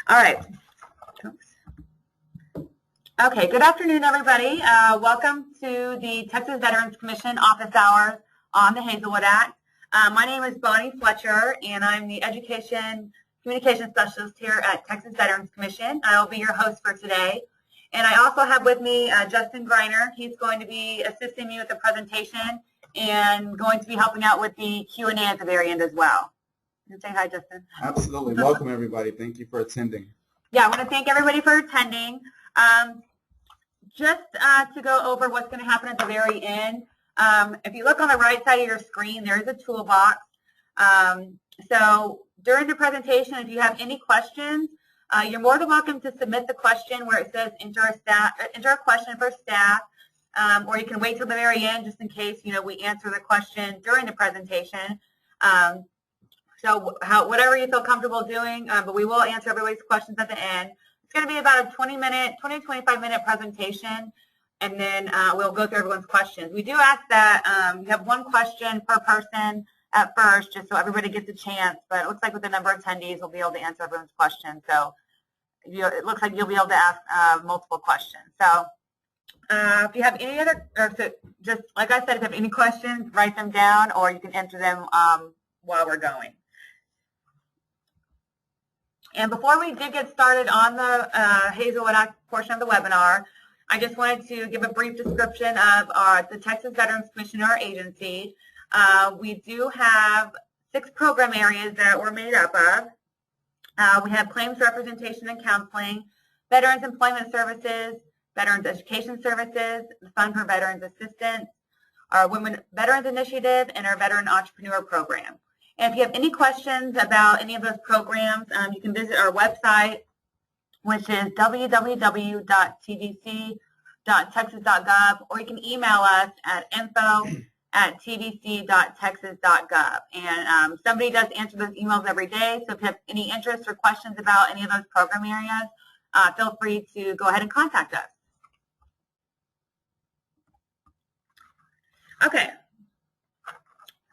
All right. Okay, good afternoon, everybody. Welcome to the Texas Veterans Commission office hours on the Hazlewood Act. My name is Bonnie Fletcher, and I'm the Education Communication Specialist here at Texas Veterans Commission. I'll be your host for today. And I also have with me Justin Greiner. He's going to be assisting me with the presentation and going to be helping out with the Q&A at the very end as well. You can say hi, Justin. Absolutely. Welcome, everybody. Thank you for attending. Yeah, I want to thank everybody for attending. Just to go over what's going to happen at the very end, if you look on the right side of your screen, there is a toolbox. So during the presentation, if you have any questions, you're more than welcome to submit the question where it says enter a question for staff, or you can wait till the very end just in case we answer the question during the presentation. So whatever you feel comfortable doing, but we will answer everybody's questions at the end. It's going to be about a 20 to 25 minute presentation, and then we'll go through everyone's questions. We do ask that you have one question per person at first, just so everybody gets a chance, but it looks like with the number of attendees, we'll be able to answer everyone's questions. So it looks like you'll be able to ask multiple questions. So if you have any other, just like I said, if you have any questions, write them down, or you can enter them while we're going. And before we did get started on the Hazlewood Act portion of the webinar, I just wanted to give a brief description of the Texas Veterans Commission, our agency. We do have 6 program areas that we're made up of. We have claims representation and counseling, Veterans Employment Services, Veterans Education Services, the Fund for Veterans Assistance, our Women Veterans Initiative, and our Veteran Entrepreneur Program. And if you have any questions about any of those programs, you can visit our website, which is www.tvc.texas.gov, or you can email us at info@tvc.texas.gov. And somebody does answer those emails every day, so if you have any interest or questions about any of those program areas, feel free to go ahead and contact us. Okay.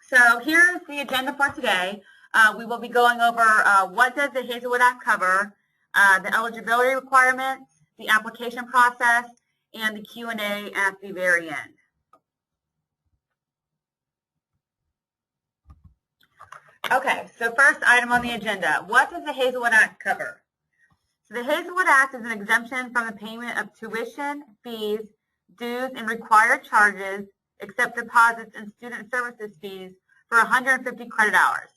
So here's the agenda for today. We will be going over what does the Hazlewood Act cover, the eligibility requirements, the application process, and the Q&A at the very end. Okay, so first item on the agenda, what does the Hazlewood Act cover? So the Hazlewood Act is an exemption from the payment of tuition, fees, dues, and required charges, except deposits and student services fees for 150 credit hours.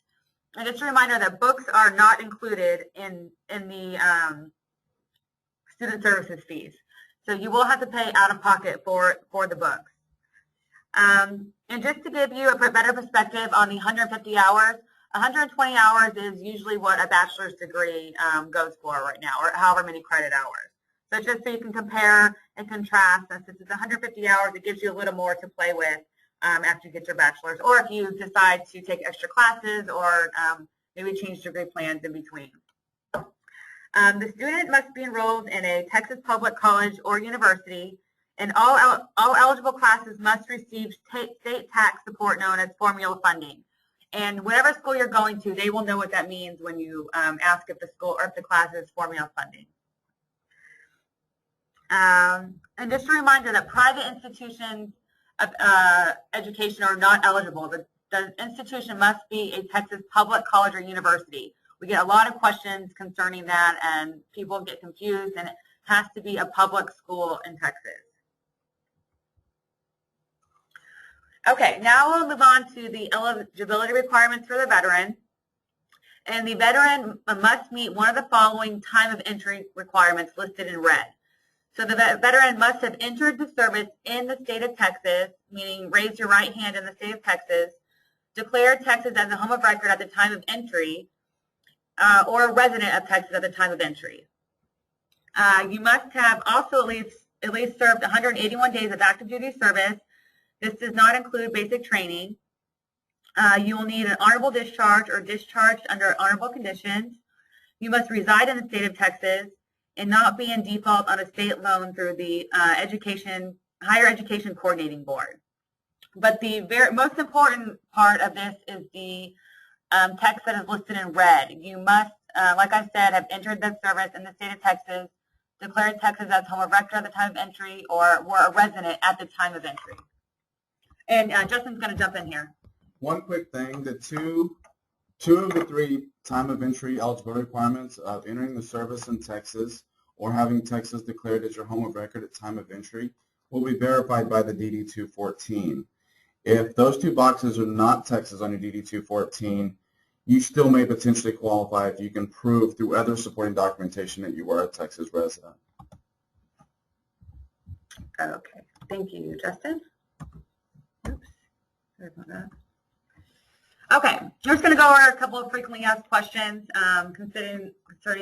And just a reminder that books are not included in the student services fees. So you will have to pay out of pocket for the books. And just to give you a better perspective on the 150 hours, 120 hours is usually what a bachelor's degree goes for right now, or however many credit hours. So just so you can compare and contrast, and since it's 150 hours, it gives you a little more to play with after you get your bachelor's, or if you decide to take extra classes or maybe change degree plans in between. The student must be enrolled in a Texas public college or university, and all eligible classes must receive state tax support known as formula funding. And whatever school you're going to, they will know what that means when you ask if the school or if the class is formula funding. And just a reminder that private institutions of education are not eligible. The institution must be a Texas public college or university. We get a lot of questions concerning that, and people get confused, and it has to be a public school in Texas. Okay, now we'll move on to the eligibility requirements for the veteran. And the veteran must meet one of the following time of entry requirements listed in red. So the veteran must have entered the service in the state of Texas, meaning raise your right hand in the state of Texas, declare Texas as a home of record at the time of entry, or a resident of Texas at the time of entry. You must have also at least served 181 days of active duty service. This does not include basic training. You will need an honorable discharge or discharged under honorable conditions. You must reside in the state of Texas and not be in default on a state loan through the Higher Education Coordinating Board. But the most important part of this is the text that is listed in red. You must like I said, have entered the service in the state of Texas, declared Texas as home of record at the time of entry, or were a resident at the time of entry. And Justin's going to jump in here. One quick thing, the two of the three time of entry eligibility requirements of entering the service in Texas or having Texas declared as your home of record at time of entry will be verified by the DD-214. If those two boxes are not Texas on your DD-214, you still may potentially qualify if you can prove through other supporting documentation that you are a Texas resident. Okay, thank you, Justin. Oops, sorry about that. Okay, I'm just going to go over a couple of frequently asked questions concerning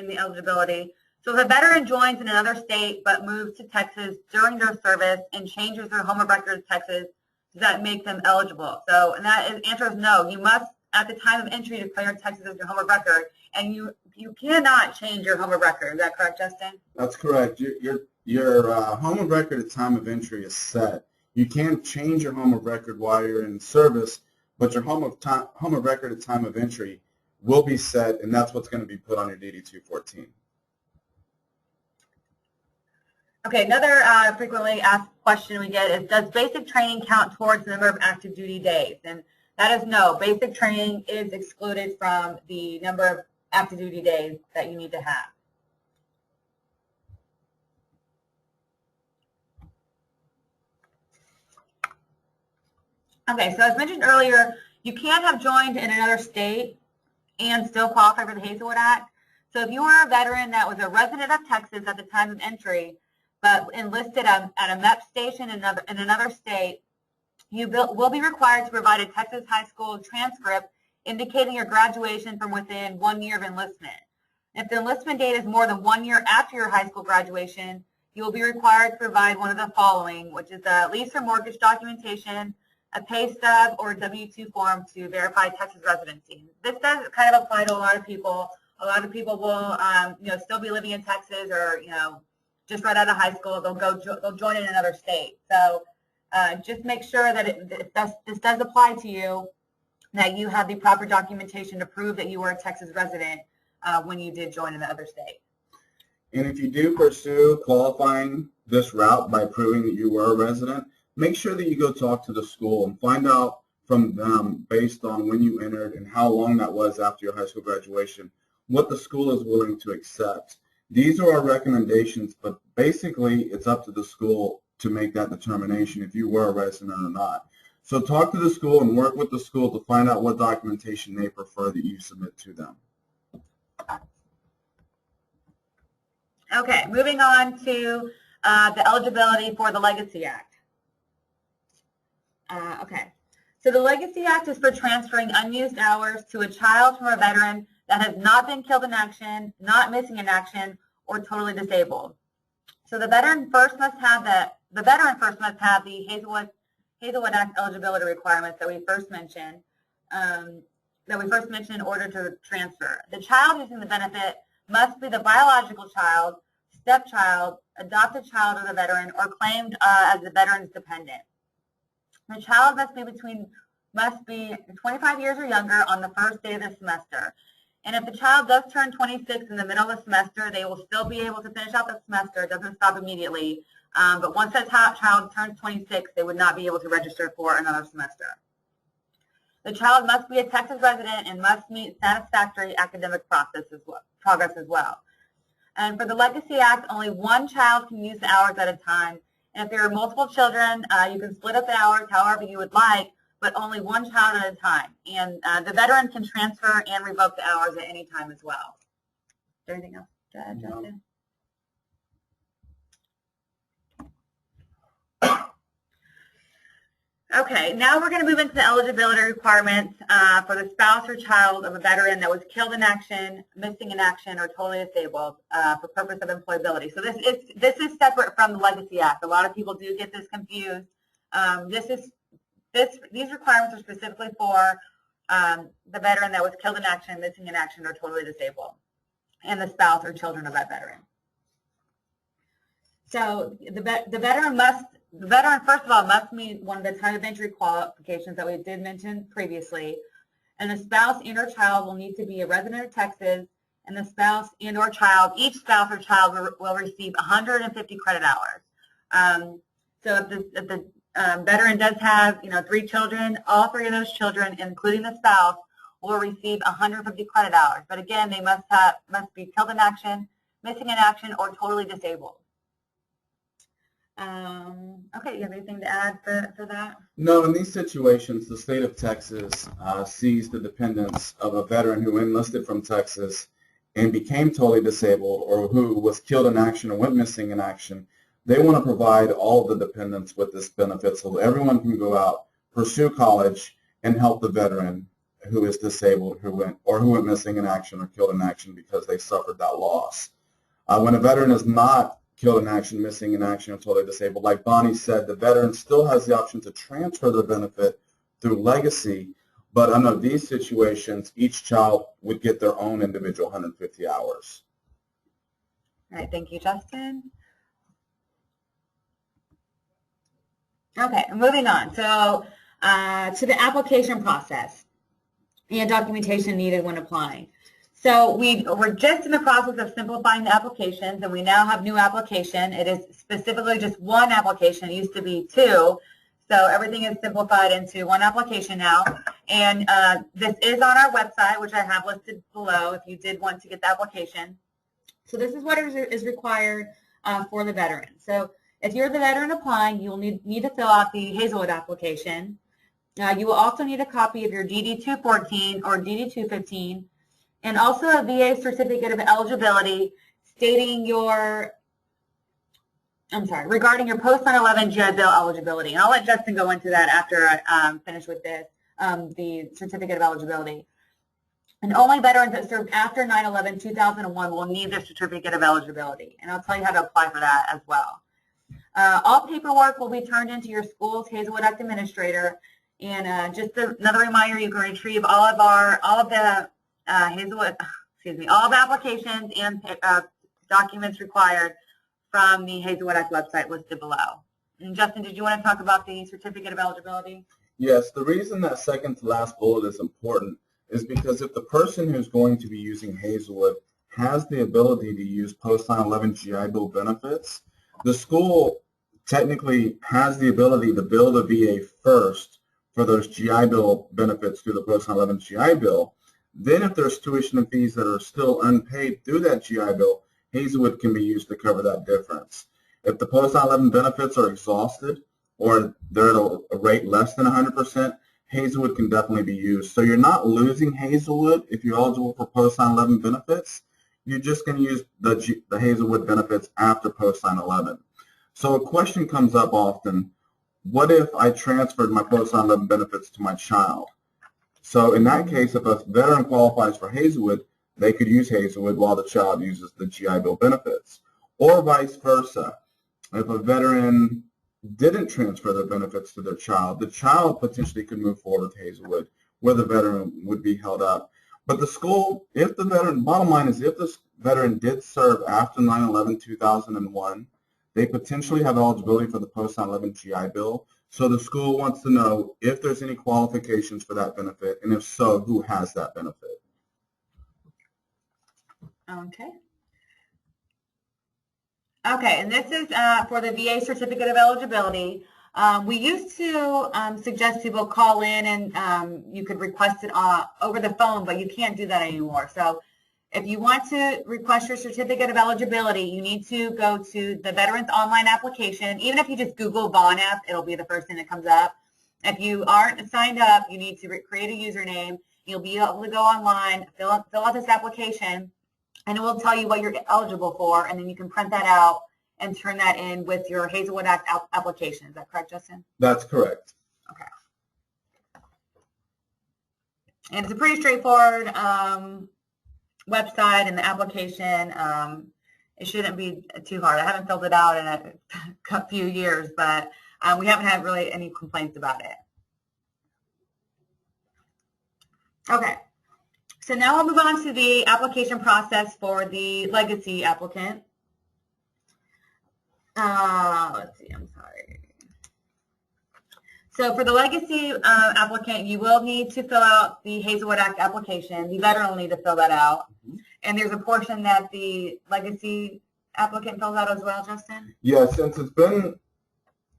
the eligibility. So if a veteran joins in another state but moves to Texas during their service and changes their home of record to Texas, does that make them eligible? So, and that answer is no. You must, at the time of entry, declare Texas as your home of record, and you cannot change your home of record. Is that correct, Justin? That's correct. Your home of record at time of entry is set. You can't change your home of record while you're in service, but your home of record at time of entry will be set, and that's what's going to be put on your DD-214. Okay, another frequently asked question we get is, does basic training count towards the number of active duty days? And that is no. Basic training is excluded from the number of active duty days that you need to have. Okay, so as mentioned earlier, you can't have joined in another state and still qualify for the Hazlewood Act. So if you were a veteran that was a resident of Texas at the time of entry, but enlisted at a MEP station in another state, you will be required to provide a Texas high school transcript indicating your graduation from within 1 year of enlistment. If the enlistment date is more than 1 year after your high school graduation, you will be required to provide one of the following, which is a lease or mortgage documentation, a pay stub, or a W-2 form to verify Texas residency. This does kind of apply to a lot of people. A lot of people will, still be living in Texas, or just right out of high school, they'll join in another state. So just make sure that this does apply to you, that you have the proper documentation to prove that you were a Texas resident when you did join in the other state. And if you do pursue qualifying this route by proving that you were a resident, make sure that you go talk to the school and find out from them, based on when you entered and how long that was after your high school graduation, what the school is willing to accept. These are our recommendations, but basically it's up to the school to make that determination if you were a resident or not. So talk to the school and work with the school to find out what documentation they prefer that you submit to them. Okay, moving on to the eligibility for the Legacy Act. Okay, so the Legacy Act is for transferring unused hours to a child from a veteran that has not been killed in action, not missing in action, or totally disabled. So the veteran first must have the Hazlewood Act eligibility requirements that we first mentioned in order to transfer. The child using the benefit must be the biological child, stepchild, adopted child of the veteran, or claimed as the veteran's dependent. The child must be 25 years or younger on the first day of the semester. And if the child does turn 26 in the middle of the semester, they will still be able to finish out the semester. It doesn't stop immediately. But once that child turns 26, they would not be able to register for another semester. The child must be a Texas resident and must meet satisfactory academic progress as well. And for the Legacy Act, only one child can use the hours at a time. And if there are multiple children, you can split up the hours however you would like, but only one child at a time. And the veteran can transfer and revoke the hours at any time as well. Is there anything else to add, Justin? Okay, now we're going to move into the eligibility requirements for the spouse or child of a veteran that was killed in action, missing in action, or totally disabled for purpose of employability. So this is separate from the Legacy Act. A lot of people do get this confused. These requirements are specifically for the veteran that was killed in action, missing in action, or totally disabled, and the spouse or children of that veteran. So the veteran, first of all, must meet one of the time of entry qualifications that we did mention previously, and the spouse and or child will need to be a resident of Texas and the spouse and or child, each spouse or child will receive 150 credit hours. So if the veteran does have, 3 children, all 3 of those children, including the spouse, will receive 150 credit hours. But again, they must be killed in action, missing in action, or totally disabled. Okay, you have anything to add for that? No, in these situations, the state of Texas sees the dependents of a veteran who enlisted from Texas and became totally disabled, or who was killed in action or went missing in action. They want to provide all of the dependents with this benefit so that everyone can go out, pursue college, and help the veteran who is disabled, who went missing in action or killed in action because they suffered that loss. When a veteran is not killed in action, missing in action, or totally disabled, like Bonnie said, the veteran still has the option to transfer the benefit through legacy, but under these situations, each child would get their own individual 150 hours. All right, thank you, Justin. Okay, moving on. So to the application process and documentation needed when applying. So we're just in the process of simplifying the applications, and we now have new application. It is specifically just one application. It used to be 2. So everything is simplified into one application now. And this is on our website, which I have listed below if you did want to get the application. So this is what is required for the veteran. So if you're the veteran applying, you will need to fill out the Hazlewood application. You will also need a copy of your DD-214 or DD-215, and also a VA certificate of eligibility stating regarding your post-9/11 GI Bill eligibility. And I'll let Justin go into that after I finish with this, the certificate of eligibility. And only veterans that served after 9/11-2001 will need their certificate of eligibility. And I'll tell you how to apply for that as well. All paperwork will be turned into your school's Hazlewood Act administrator. And just another reminder, you can retrieve all of the all the applications and documents required from the Hazlewood Act website listed below. And Justin, did you want to talk about the certificate of eligibility? Yes, the reason that second to last bullet is important is because if the person who's going to be using Hazlewood has the ability to use post 9/11 GI Bill benefits, the school technically has the ability to bill the VA first for those GI Bill benefits through the post 9/11 GI Bill. Then if there's tuition and fees that are still unpaid through that GI Bill, Hazlewood can be used to cover that difference. If the post 9/11 benefits are exhausted or they're at a rate less than 100%, Hazlewood can definitely be used. So you're not losing Hazlewood if you're eligible for post 9/11 benefits. You're just going to use the Hazlewood benefits after post 9/11. So a question comes up often, what if I transferred my post 9/11 benefits to my child? So in that case, if a veteran qualifies for Hazlewood, they could use Hazlewood while the child uses the GI Bill benefits. Or vice versa. If a veteran didn't transfer their benefits to their child, the child potentially could move forward with Hazlewood, where the veteran would be held up. But the school, bottom line is, if the veteran did serve after 9/11-2001, they potentially have eligibility for the post 9/11 GI Bill. So the school wants to know if there's any qualifications for that benefit, and if so, who has that benefit. Okay. Okay, and this is for the VA certificate of eligibility. We used to suggest people call in and you could request it over the phone, but you can't do that anymore. So if you want to request your certificate of eligibility, you need to go to the Veterans Online application. Even if you just Google Vaughn app, it'll be the first thing that comes up. If you aren't signed up, you need to create a username. You'll be able to go online, fill out this application, and it will tell you what you're eligible for, and then you can print that out and turn that in with your Hazlewood Act application. Is that correct, Justin? That's correct. Okay. And it's a pretty straightforward website, and the application, it shouldn't be too hard. I haven't filled it out in a few years, but we haven't had really any complaints about it. Okay. So now we'll move on to the application process for the legacy applicant. Let's see, I'm sorry. So for the legacy applicant, you will need to fill out the Hazlewood Act application. The veteran will need to fill that out. And there's a portion that the legacy applicant fills out as well, Justin? Yeah, since it's been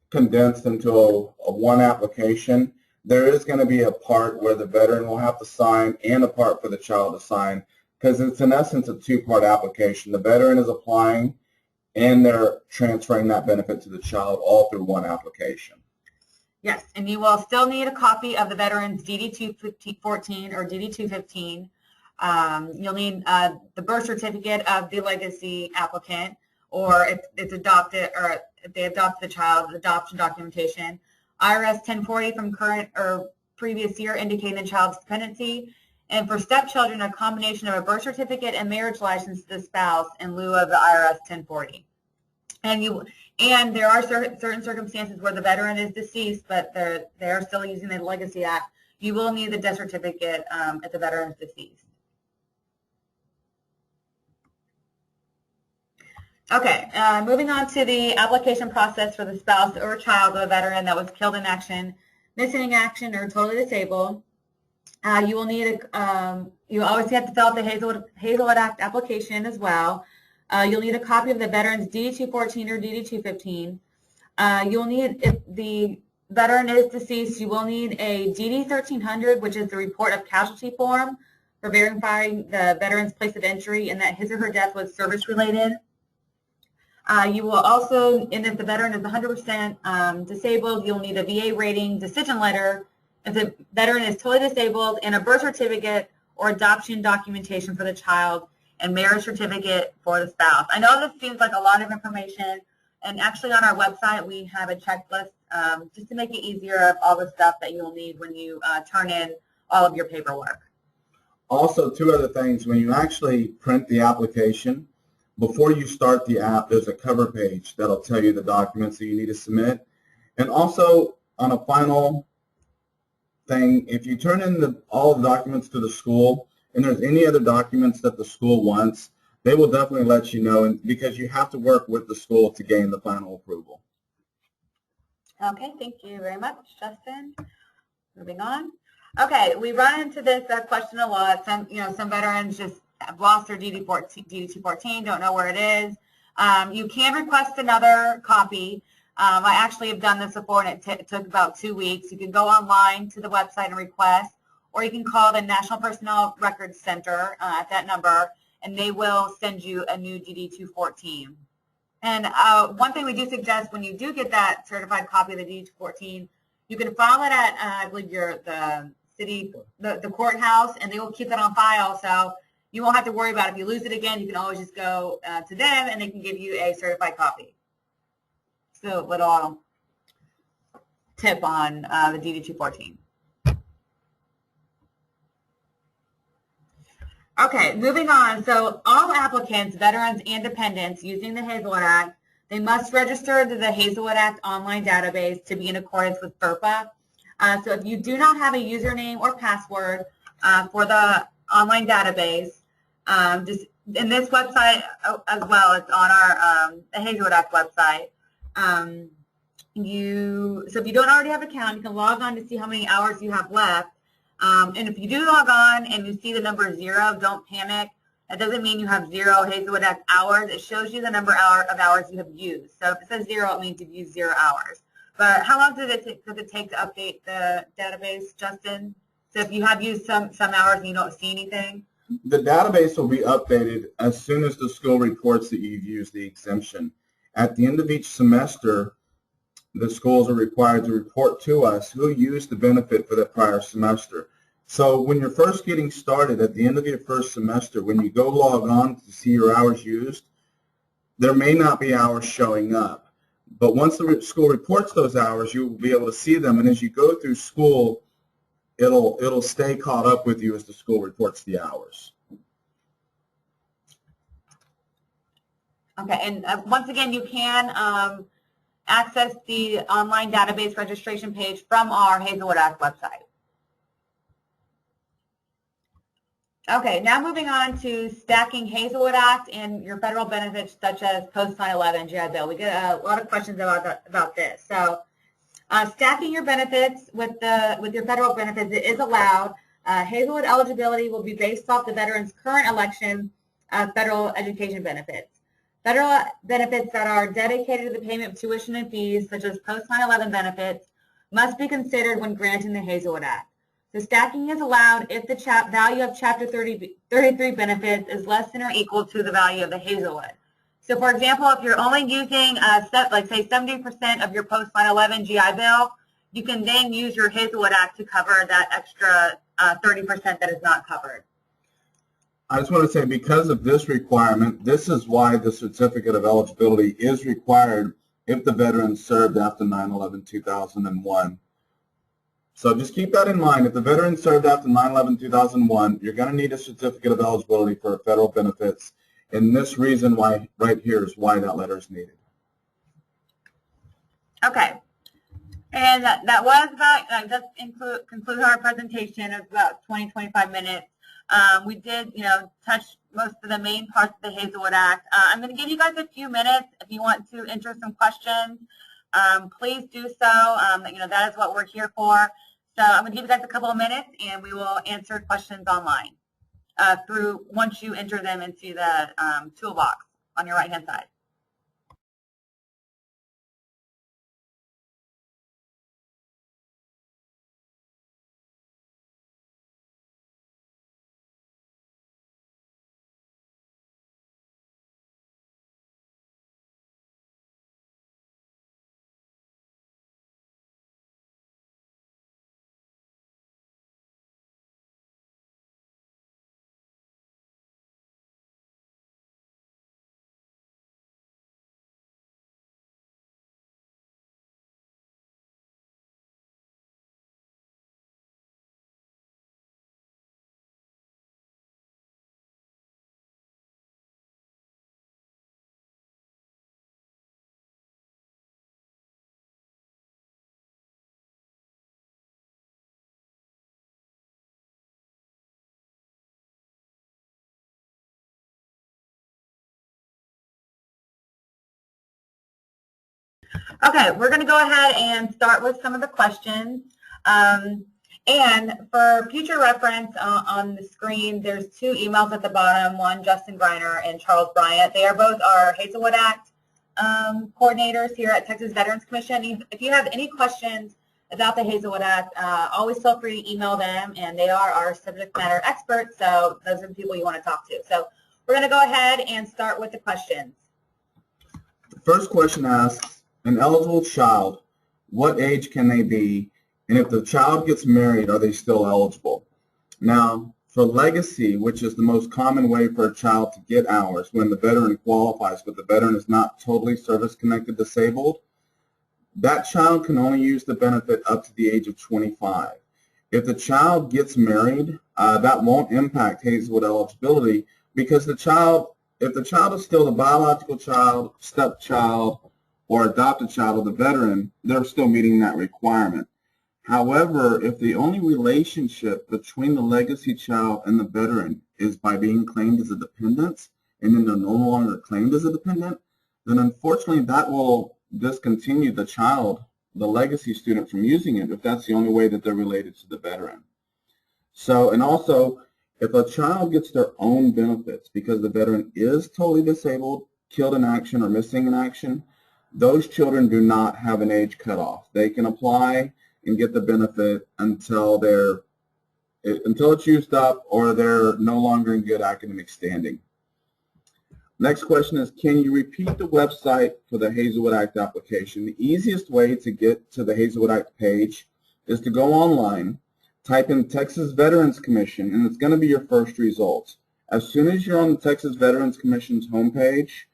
condensed into a one application, there is going to be a part where the veteran will have to sign and a part for the child to sign, because it's in essence a two-part application. The veteran is applying and they're transferring that benefit to the child all through one application. Yes, and you will still need a copy of the veteran's DD-214 or DD-215. You'll need the birth certificate of the legacy applicant, or if it's adopted, or if they adopt the child, adoption documentation. IRS 1040 from current or previous year indicating the child's dependency. And for stepchildren, a combination of a birth certificate and marriage license to the spouse in lieu of the IRS 1040. And there are certain circumstances where the veteran is deceased, but they are still using the Legacy Act. You will need the death certificate if the veteran is deceased. Okay, moving on to the application process for the spouse or child of a veteran that was killed in action, missing in action, or totally disabled. You will need you always have to fill out the Hazlewood Act application as well. You'll need a copy of the veteran's DD-214 or DD-215. You'll need, if the veteran is deceased, you will need a DD-1300, which is the report of casualty form for verifying the veteran's place of injury and that his or her death was service-related. You will also, and if the veteran is 100% disabled, you'll need a VA rating decision letter if the veteran is totally disabled, and a birth certificate or adoption documentation for the child, and marriage certificate for the spouse. I know this seems like a lot of information, and actually on our website we have a checklist just to make it easier of all the stuff that you'll need when you turn in all of your paperwork. Also, two other things. When you actually print the application, before you start the app, there's a cover page that'll tell you the documents that you need to submit. And also, on a final thing, if you turn in all the documents to the school, and there's any other documents that the school wants, they will definitely let you know, and because you have to work with the school to gain the final approval. Okay, thank you very much, Justin. Moving on. Okay, we run into this question a lot. Some veterans just have lost their DD-214, don't know where it is. You can request another copy. I actually have done this before, and it took about 2 weeks. You can go online to the website and request, or you can call the National Personnel Records Center at that number, and they will send you a new DD-214. And one thing we do suggest, when you do get that certified copy of the DD-214, you can file it at, I believe, the courthouse, and they will keep it on file, so you won't have to worry about it. If you lose it again, you can always just go to them, and they can give you a certified copy. So a little tip on the DD-214. Okay, moving on. So all applicants, veterans, and dependents using the Hazlewood Act, they must register to the Hazlewood Act online database to be in accordance with FERPA. So if you do not have a username or password for the online database, just in this website as well, it's on our the Hazlewood Act website. So if you don't already have an account, you can log on to see how many hours you have left. And if you do log on and you see the number 0, don't panic. That doesn't mean you have 0 Hazlewood Act hours. It shows you the number of hours you have used. So if it says 0, it means you've used 0 hours. But how long does it take to update the database, Justin? So if you have used some hours and you don't see anything? The database will be updated as soon as the school reports that you've used the exemption. At the end of each semester, the schools are required to report to us who used the benefit for the prior semester. So when you're first getting started, at the end of your first semester, when you go log on to see your hours used, there may not be hours showing up. But once the school reports those hours, you will be able to see them. And as you go through school, it'll stay caught up with you as the school reports the hours. Okay, and once again, you can access the online database registration page from our Hazlewood Act website. Okay, now moving on to stacking Hazlewood Act and your federal benefits such as post 9/11 GI Bill. We get a lot of questions about this. So stacking your benefits with your federal benefits, it is allowed. Hazlewood eligibility will be based off the veteran's current election federal education benefits. Federal benefits that are dedicated to the payment of tuition and fees, such as post 9/11 benefits, must be considered when granting the Hazlewood Act. So stacking is allowed if the value of Chapter 33 benefits is less than or equal to the value of the Hazlewood. So for example, if you're only using, like say 70% of your post 9/11 GI Bill, you can then use your Hazlewood Act to cover that extra 30% that is not covered. I just want to say, because of this requirement, this is why the certificate of eligibility is required if the veteran served after 9/11/2001. So just keep that in mind. If the veteran served after 9/11/2001, you're going to need a certificate of eligibility for federal benefits. And this reason why right here is why that letter is needed. Okay. And that was about, just conclude our presentation of about 20-25 minutes. We did, touch most of the main parts of the Hazlewood Act. I'm going to give you guys a few minutes if you want to enter some questions. Please do so. That is what we're here for. So I'm going to give you guys a couple of minutes, and we will answer questions online once you enter them into the toolbox on your right-hand side. Okay, we're going to go ahead and start with some of the questions. And for future reference on the screen, there's two emails at the bottom, one Justin Greiner and Charles Bryant. They are both our Hazlewood Act coordinators here at Texas Veterans Commission. If you have any questions about the Hazlewood Act, always feel free to email them, and they are our subject matter experts, so those are the people you want to talk to. So we're going to go ahead and start with the questions. The first question asks, an eligible child, what age can they be? And if the child gets married, are they still eligible? Now, for legacy, which is the most common way for a child to get hours when the veteran qualifies, but the veteran is not totally service-connected disabled, that child can only use the benefit up to the age of 25. If the child gets married, that won't impact Hazlewood eligibility, because if the child is still the biological child, stepchild, or adopted child of the veteran, they're still meeting that requirement. However, if the only relationship between the legacy child and the veteran is by being claimed as a dependent, and then they're no longer claimed as a dependent, then unfortunately that will discontinue the child, the legacy student, from using it if that's the only way that they're related to the veteran. So, and also, if a child gets their own benefits because the veteran is totally disabled, killed in action, or missing in action, those children do not have an age cutoff. They can apply and get the benefit until it's used up or they're no longer in good academic standing. Next question is, can you repeat the website for the Hazlewood Act application? The easiest way to get to the Hazlewood Act page is to go online, type in Texas Veterans Commission, and it's going to be your first result. As soon as you're on the Texas Veterans Commission's homepage,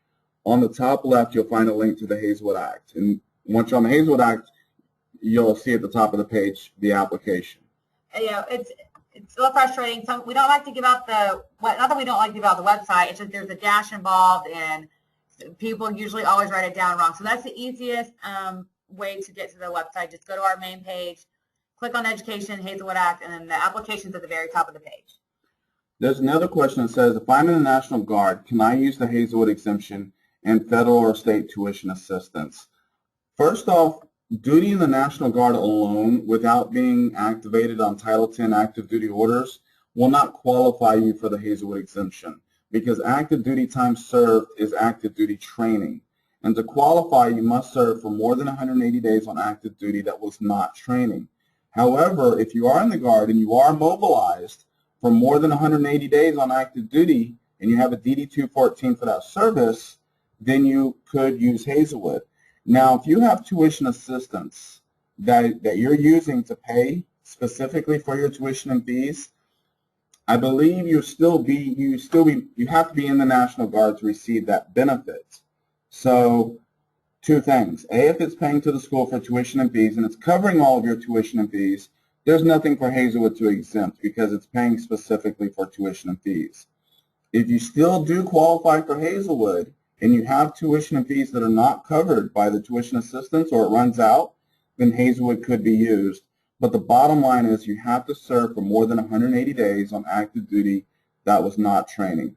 on the top left, you'll find a link to the Hazlewood Act. And once you're on the Hazlewood Act, you'll see at the top of the page the application. It's a little frustrating. We don't like to give out not that we don't like to give out the website, it's just there's a dash involved, and people usually always write it down wrong. So that's the easiest way to get to the website. Just go to our main page, click on Education, Hazlewood Act, and then the application's at the very top of the page. There's another question that says, if I'm in the National Guard, can I use the Hazlewood exemption and federal or state tuition assistance? First off, duty in the National Guard alone, without being activated on Title 10 active duty orders, will not qualify you for the Hazlewood exemption. because active duty time served is active duty training. And to qualify, you must serve for more than 180 days on active duty that was not training. However, if you are in the Guard and you are mobilized for more than 180 days on active duty and you have a DD-214 for that service, then you could use Hazlewood. Now, if you have tuition assistance that you're using to pay specifically for your tuition and fees, I believe you have to be in the National Guard to receive that benefit. So, two things. A, if it's paying to the school for tuition and fees and it's covering all of your tuition and fees, there's nothing for Hazlewood to exempt because it's paying specifically for tuition and fees. If you still do qualify for Hazlewood and you have tuition and fees that are not covered by the tuition assistance or it runs out, then Hazlewood could be used. But the bottom line is you have to serve for more than 180 days on active duty that was not training.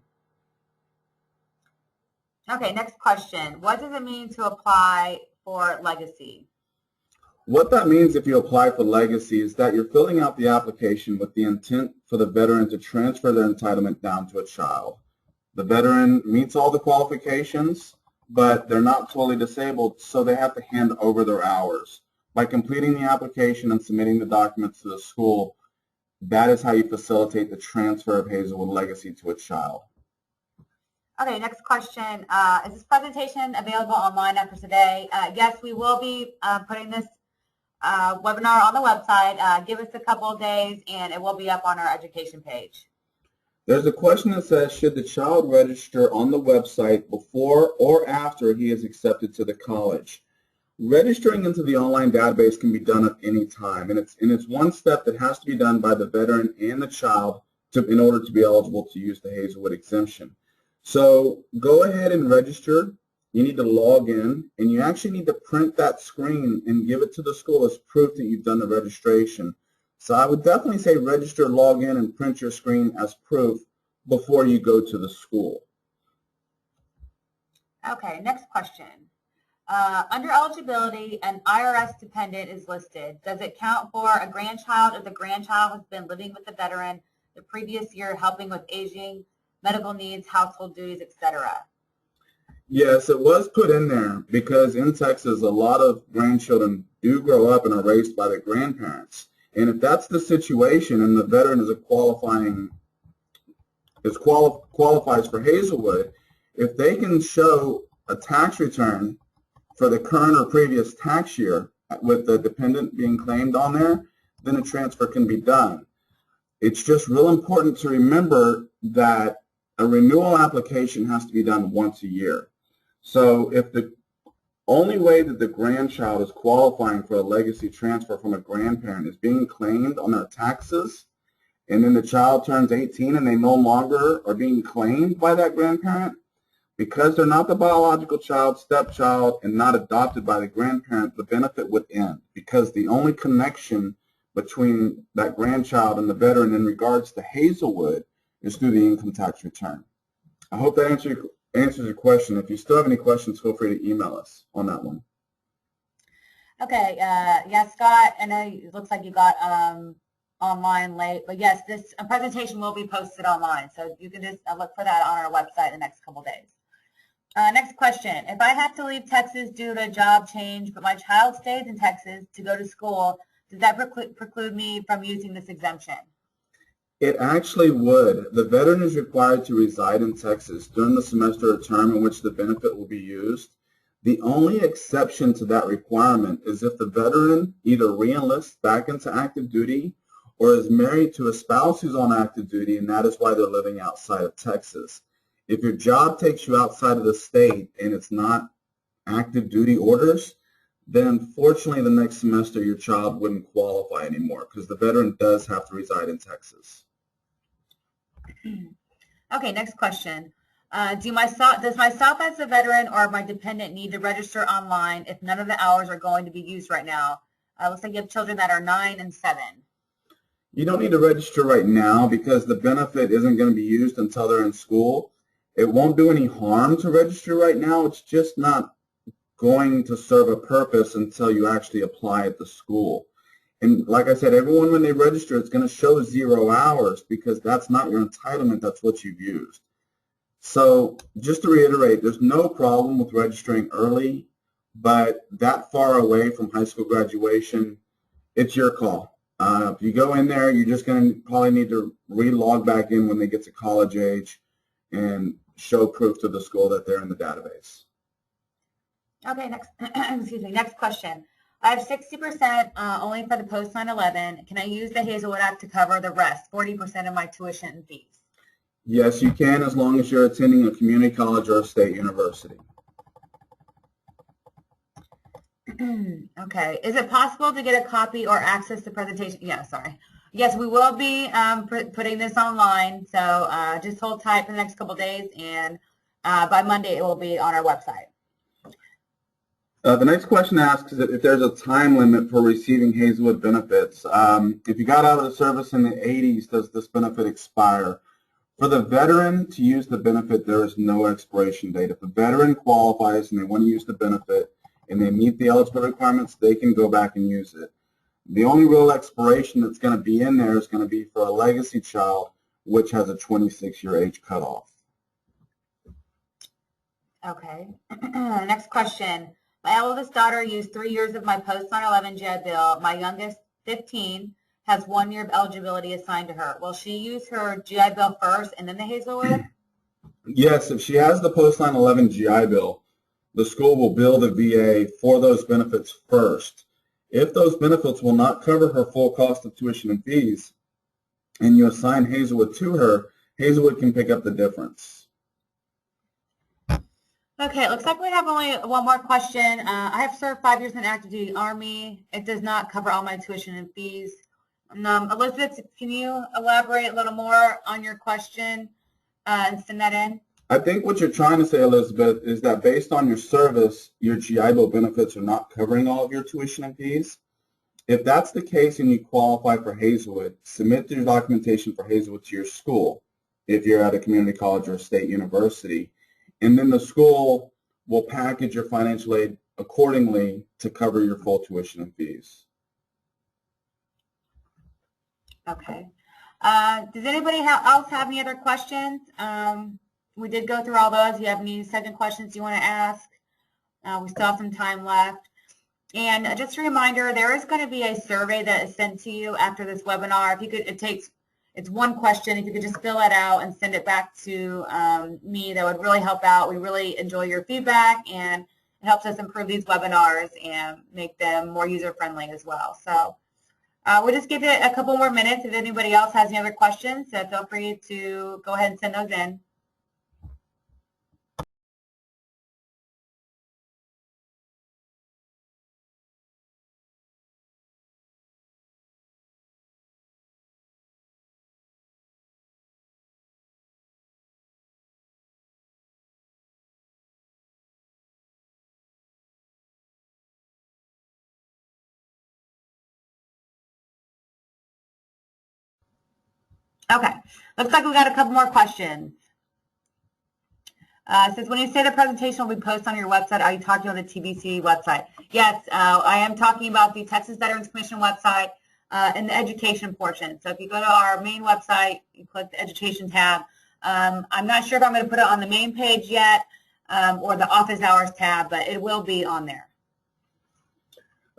Okay, next question. What does it mean to apply for legacy? What that means if you apply for legacy is that you're filling out the application with the intent for the veteran to transfer their entitlement down to a child. The veteran meets all the qualifications, but they're not totally disabled, so they have to hand over their hours. By completing the application and submitting the documents to the school, that is how you facilitate the transfer of Hazlewood legacy to a child. Okay, next question. Is this presentation available online after today? Yes, we will be putting this webinar on the website. Give us a couple of days and it will be up on our education page. There's a question that says, should the child register on the website before or after he is accepted to the college? Registering into the online database can be done at any time, and it's one step that has to be done by the veteran and the child in order to be eligible to use the Hazlewood exemption. So go ahead and register. You need to log in, and you actually need to print that screen and give it to the school as proof that you've done the registration. So I would definitely say register, log in, and print your screen as proof before you go to the school. Okay, next question. Under eligibility, an IRS dependent is listed. Does it count for a grandchild if the grandchild has been living with the veteran the previous year, helping with aging, medical needs, household duties, etc.? Yes, it was put in there because in Texas, a lot of grandchildren do grow up and are raised by their grandparents. And if that's the situation and the veteran is qualifies for Hazlewood, if they can show a tax return for the current or previous tax year with the dependent being claimed on there, then a transfer can be done. It's just real important to remember that a renewal application has to be done once a year. So if the only way that the grandchild is qualifying for a legacy transfer from a grandparent is being claimed on their taxes, and then the child turns 18 and they no longer are being claimed by that grandparent, because they're not the biological child, stepchild, and not adopted by the grandparent, the benefit would end, because the only connection between that grandchild and the veteran in regards to Hazlewood is through the income tax return. I hope that answers your question. If you still have any questions, feel free to email us on that one. Okay, yeah, Scott, I know it looks like you got online late, but yes, this presentation will be posted online, so you can just look for that on our website in the next couple days. Next question. If I have to leave Texas due to a job change, but my child stays in Texas to go to school, does that preclude me from using this exemption? It actually would. The veteran is required to reside in Texas during the semester or term in which the benefit will be used. The only exception to that requirement is if the veteran either re-enlists back into active duty or is married to a spouse who's on active duty, and that is why they're living outside of Texas. If your job takes you outside of the state and it's not active duty orders, then unfortunately the next semester your child wouldn't qualify anymore because the veteran does have to reside in Texas. Okay, next question. Does myself as a veteran or my dependent need to register online if none of the hours are going to be used right now? Looks like you have children that are 9 and 7. You don't need to register right now because the benefit isn't going to be used until they're in school. It won't do any harm to register right now. It's just not going to serve a purpose until you actually apply at the school. And like I said, everyone when they register, it's going to show 0 hours because that's not your entitlement. That's what you've used. So just to reiterate, there's no problem with registering early, but that far away from high school graduation, it's your call. If you go in there, you're just going to probably need to re-log back in when they get to college age and show proof to the school that they're in the database. Okay, next, excuse me, next question. I have 60% only for the post 9/11. Can I use the Hazlewood Act to cover the rest, 40% of my tuition and fees? Yes, you can, as long as you're attending a community college or a state university. Okay. Is it possible to get a copy or access to presentation? Yeah, sorry. Yes, we will be putting this online, so just hold tight for the next couple days, and by Monday it will be on our website. The next question asks if there's a time limit for receiving Hazlewood benefits. If you got out of the service in the 80s, does this benefit expire? For the veteran to use the benefit, there is no expiration date. If the veteran qualifies and they want to use the benefit and they meet the eligibility requirements, they can go back and use it. The only real expiration that's going to be in there is going to be for a legacy child, which has a 26-year age cutoff. Okay. Next question. My eldest daughter used 3 years of my post 9/11 GI Bill. My youngest, 15, has 1 year of eligibility assigned to her. Will she use her GI Bill first and then the Hazlewood? Yes, if she has the post 9/11 GI Bill, the school will bill the VA for those benefits first. If those benefits will not cover her full cost of tuition and fees, and you assign Hazlewood to her, Hazlewood can pick up the difference. Okay, it looks like we have only one more question. I have served 5 years in active duty Army. It does not cover all my tuition and fees. Elizabeth, can you elaborate a little more on your question and send that in? I think what you're trying to say, Elizabeth, is that based on your service, your GI Bill benefits are not covering all of your tuition and fees. If that's the case and you qualify for Hazlewood, submit your documentation for Hazlewood to your school if you're at a community college or a state university. And then the school will package your financial aid accordingly to cover your full tuition and fees. Okay. Does anybody else have any other questions? We did go through all those. Do you have any second questions you want to ask? We still have some time left. And just a reminder, there is going to be a survey that is sent to you after this webinar. If you could, it's one question. If you could just fill it out and send it back to me, that would really help out. We really enjoy your feedback, and it helps us improve these webinars and make them more user-friendly as well. So we'll just give it a couple more minutes. If anybody else has any other questions, feel free to go ahead and send those in. Okay, looks like we got a couple more questions. It says, when you say the presentation will be posted on your website, are you talking on the TBC website? Yes, I am talking about the Texas Veterans Commission website and the education portion. So if you go to our main website, you click the education tab. I'm not sure if I'm going to put it on the main page yet or the office hours tab, but it will be on there.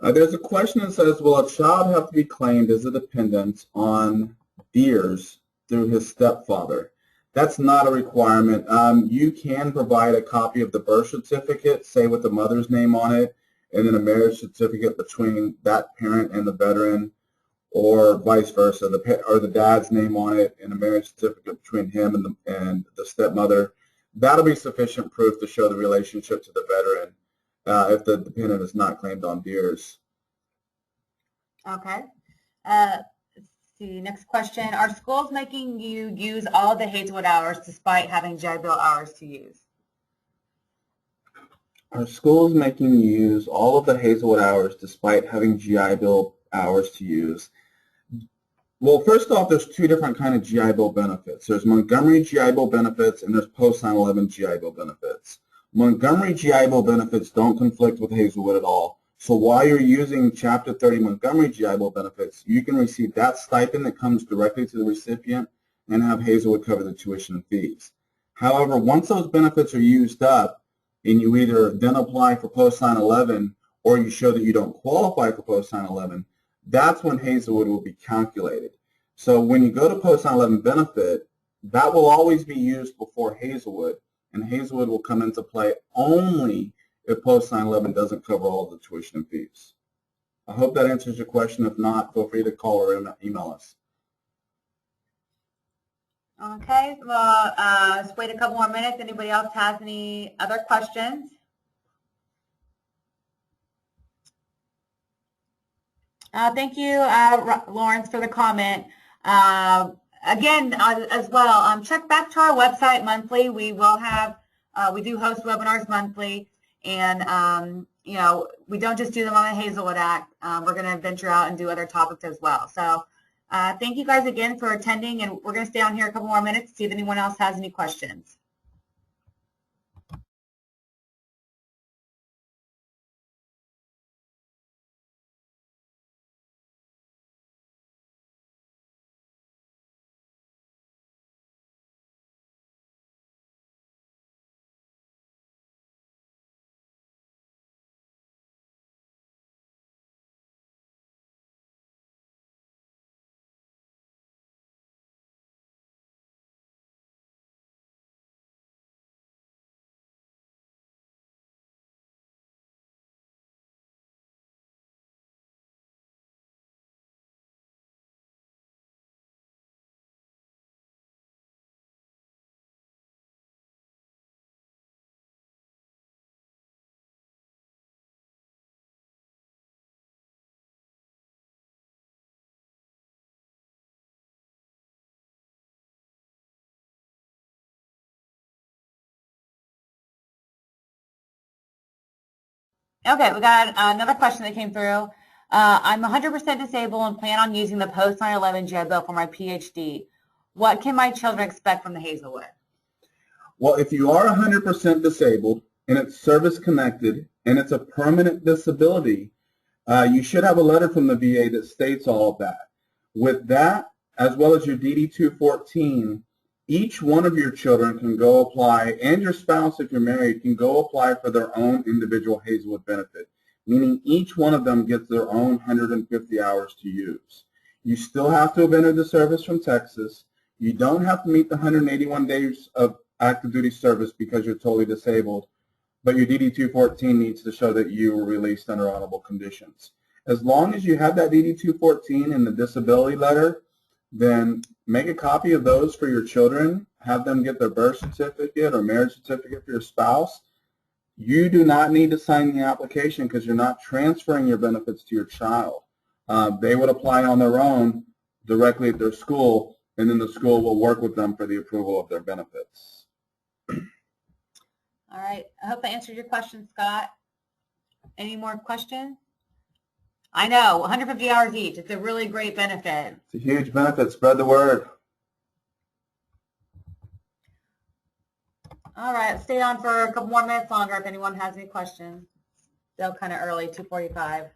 There's a question that says, will a child have to be claimed as a dependent on DEERS through his stepfather? That's not a requirement. You can provide a copy of the birth certificate, say with the mother's name on it, and then a marriage certificate between that parent and the veteran, or vice versa, or the dad's name on it and a marriage certificate between him and the stepmother. That'll be sufficient proof to show the relationship to the veteran if the dependent is not claimed on DEERS. Okay. Let's see, next question. Are schools making you use all of the Hazlewood hours despite having GI Bill hours to use? Are schools making you use all of the Hazlewood hours despite having GI Bill hours to use? Well, first off, there's two different kind of GI Bill benefits. There's Montgomery GI Bill benefits and there's post 9/11 GI Bill benefits. Montgomery GI Bill benefits don't conflict with Hazlewood at all. So while you're using Chapter 30 Montgomery GI Bill benefits, you can receive that stipend that comes directly to the recipient and have Hazlewood cover the tuition and fees. However, once those benefits are used up and you either then apply for post 9/11 or you show that you don't qualify for post 9/11, that's when Hazlewood will be calculated. So when you go to post 9/11 benefit, that will always be used before Hazlewood, and Hazlewood will come into play only if post 9/11 doesn't cover all the tuition and fees. I hope that answers your question. If not, feel free to call or email us. Okay, well, let's wait a couple more minutes. Anybody else has any other questions? Thank you, Lawrence, for the comment. Again, as well, check back to our website monthly. We will have, we do host webinars monthly, and you know, we don't just do them on the Hazlewood Act. We're going to venture out and do other topics as well. So thank you guys again for attending, and we're going to stay on here a couple more minutes to see if anyone else has any questions. Okay, we got another question that came through. I'm 100% disabled and plan on using the post 9/11 jail bill for my PhD. What can my children expect from the Hazlewood? Well, if you are 100% disabled and it's service connected and it's a permanent disability, you should have a letter from the VA that states all of that. With that, as well as your DD-214, each one of your children can go apply, and your spouse, if you're married, can go apply for their own individual Hazlewood benefit, meaning each one of them gets their own 150 hours to use. You still have to have entered the service from Texas. You don't have to meet the 181 days of active duty service because you're totally disabled, but your DD-214 needs to show that you were released under honorable conditions. As long as you have that DD-214 and the disability letter, then make a copy of those for your children. Have them get their birth certificate or marriage certificate for your spouse. You do not need to sign the application because you're not transferring your benefits to your child. They would apply on their own directly at their school, and then the school will work with them for the approval of their benefits. All right, I hope I answered your question, Scott. Any more questions? I know, 150 hours each. It's a really great benefit. It's a huge benefit. Spread the word. All right, stay on for a couple more minutes longer if anyone has any questions. Still kind of early, 2:45.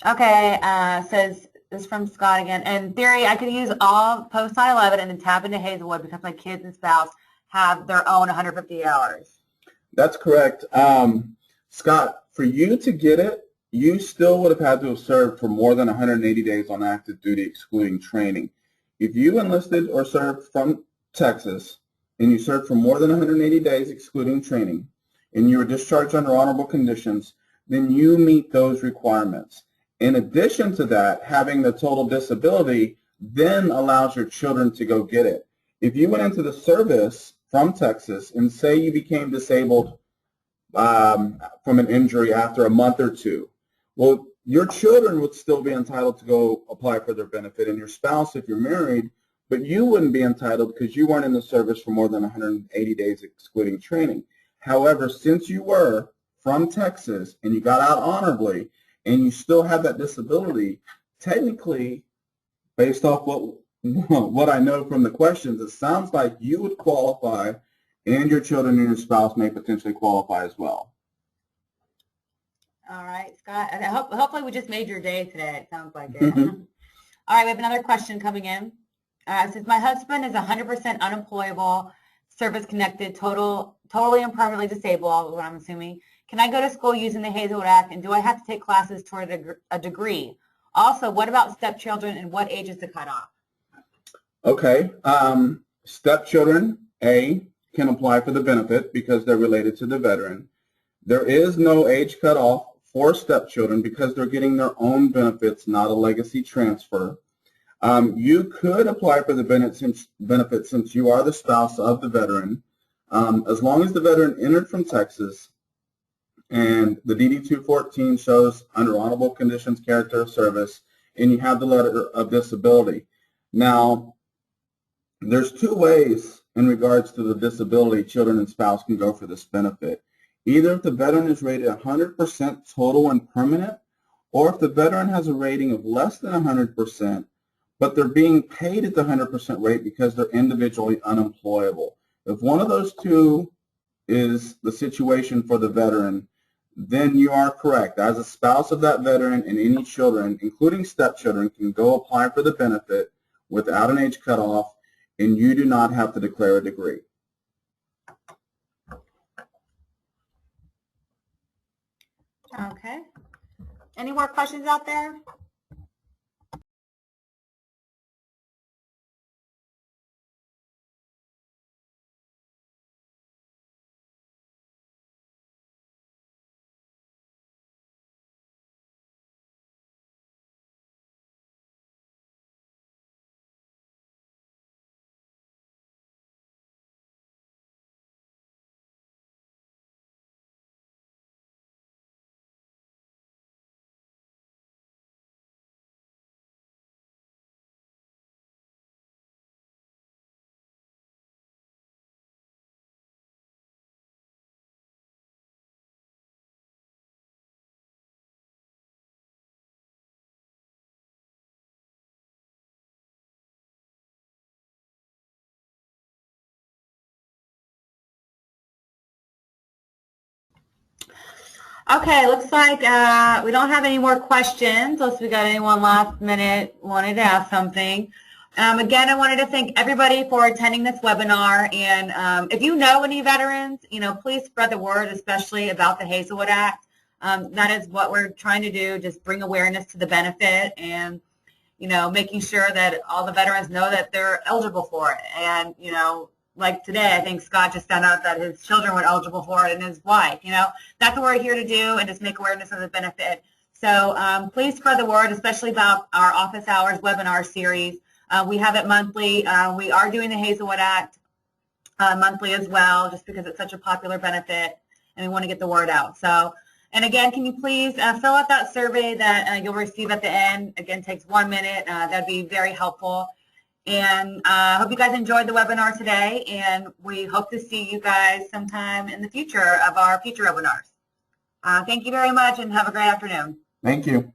Okay, says this is from Scott again. In theory, I could use all post 9/11 and then tap into Hazlewood because my kids and spouse have their own 150 hours. That's correct. Scott, for you to get it, you still would have had to have served for more than 180 days on active duty, excluding training. If you enlisted or served from Texas, and you served for more than 180 days, excluding training, and you were discharged under honorable conditions, then you meet those requirements. In addition to that, having the total disability then allows your children to go get it. If you went into the service from Texas and say you became disabled from an injury after a month or two, well, your children would still be entitled to go apply for their benefit, and your spouse if you're married, but you wouldn't be entitled because you weren't in the service for more than 180 days excluding training. However, since you were from Texas and you got out honorably and you still have that disability, technically, based off what I know from the questions, it sounds like you would qualify and your children and your spouse may potentially qualify as well. All right, Scott. Hopefully we just made your day today. It sounds like it. All right, we have another question coming in. It says, my husband is 100% unemployable, service-connected, totally and permanently disabled, what I'm assuming. Can I go to school using the Hazlewood Act, and do I have to take classes toward a degree? Also, what about stepchildren, and what age is the cutoff? Okay. Stepchildren, A, can apply for the benefit because they're related to the veteran. There is no age cutoff for stepchildren because they're getting their own benefits, not a legacy transfer. You could apply for the benefit since you are the spouse of the veteran, as long as the veteran entered from Texas and the DD-214 shows under honorable conditions, character of service, and you have the letter of disability. Now, there's two ways in regards to the disability children and spouse can go for this benefit. Either if the veteran is rated 100% total and permanent, or if the veteran has a rating of less than 100%, but they're being paid at the 100% rate because they're individually unemployable. If one of those two is the situation for the veteran, then you are correct. As a spouse of that veteran and any children, including stepchildren, can go apply for the benefit without an age cutoff, and you do not have to declare a degree. Okay. Any more questions out there? Okay, looks like we don't have any more questions unless we got anyone last minute wanted to ask something. Again, I wanted to thank everybody for attending this webinar, and if you know any veterans, please spread the word, especially about the Hazlewood Act. That is what we're trying to do, just bring awareness to the benefit and, making sure that all the veterans know that they're eligible for it. And, like today, I think Scott just found out that his children were eligible for it and his wife. That's what we're here to do, and just make awareness of the benefit. So please spread the word, especially about our office hours webinar series. We have it monthly. We are doing the Hazlewood Act monthly as well, just because it's such a popular benefit, and we want to get the word out. So, and again, can you please fill out that survey that you'll receive at the end? Again, takes 1 minute. That'd be very helpful. And I hope you guys enjoyed the webinar today, and we hope to see you guys sometime in the future of our future webinars. Thank you very much, and have a great afternoon. Thank you.